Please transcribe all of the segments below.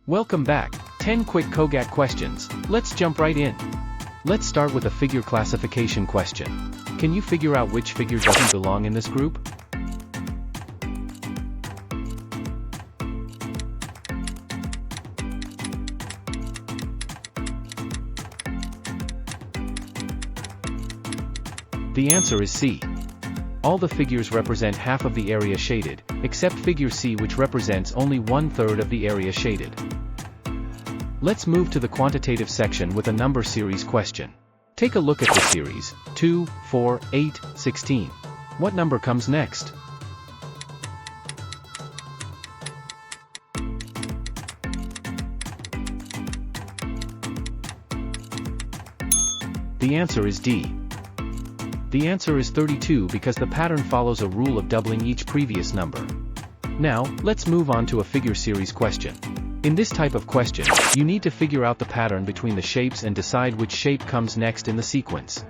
Welcome back. 10 quick CogAT questions. Let's jump right in. Let's start with a figure classification question. Can you figure out which figure doesn't belong in this group? The answer is C. All the figures represent half of the area shaded, except figure C, which represents only 1/3 of the area shaded. Let's move to the quantitative section with a number series question. Take a look at the series, 2, 4, 8, 16. What number comes next? The answer is D. The answer is 32 because the pattern follows a rule of doubling each previous number. Now, let's move on to a figure series question. In this type of question, you need to figure out the pattern between the shapes and decide which shape comes next in the sequence.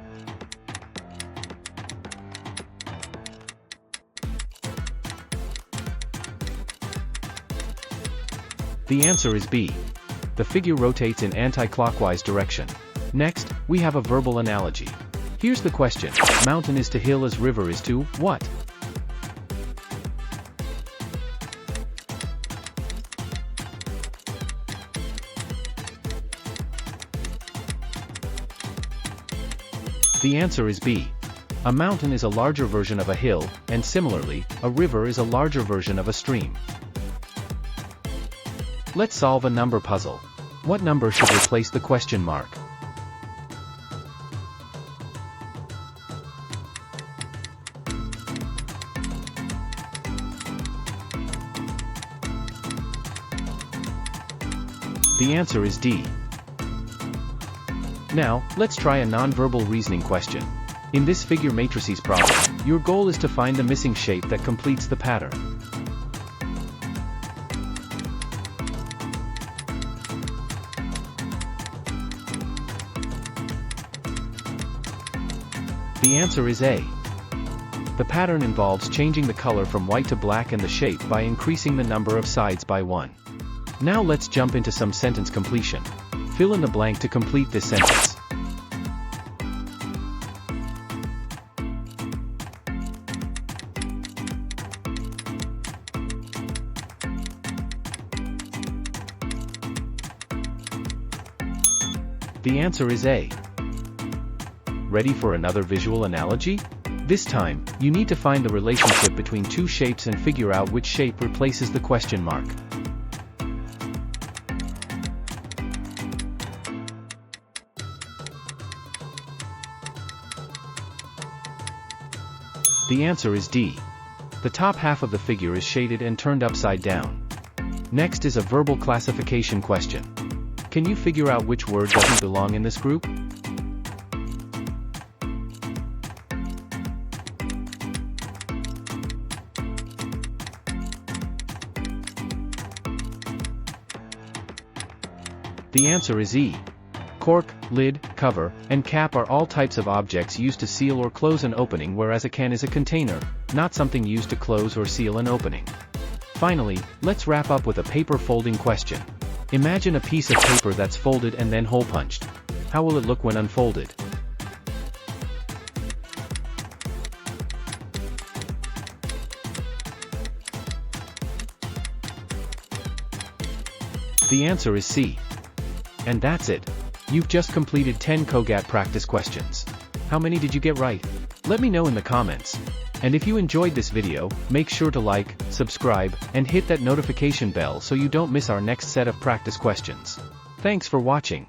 The answer is B. The figure rotates in anti-clockwise direction. Next, we have a verbal analogy. Here's the question. Mountain is to hill as river is to what? The answer is B. A mountain is a larger version of a hill, and similarly, a river is a larger version of a stream. Let's solve a number puzzle. What number should replace the question mark? The answer is D. Now, let's try a non-verbal reasoning question. In this figure matrices problem, your goal is to find the missing shape that completes the pattern. The answer is A. The pattern involves changing the color from white to black and the shape by increasing the number of sides by 1. Now let's jump into some sentence completion. Fill in the blank to complete this sentence. The answer is A. Ready for another visual analogy? This time, you need to find the relationship between two shapes and figure out which shape replaces the question mark. The answer is D. The top half of the figure is shaded and turned upside down. Next is a verbal classification question. Can you figure out which word doesn't belong in this group? The answer is E. Cork, lid, cover, and cap are all types of objects used to seal or close an opening, whereas a can is a container, not something used to close or seal an opening. Finally, let's wrap up with a paper folding question. Imagine a piece of paper that's folded and then hole punched. How will it look when unfolded? The answer is C. And that's it. You've just completed 10 CogAT practice questions. How many did you get right? Let me know in the comments. And if you enjoyed this video, make sure to like, subscribe, and hit that notification bell so you don't miss our next set of practice questions. Thanks for watching.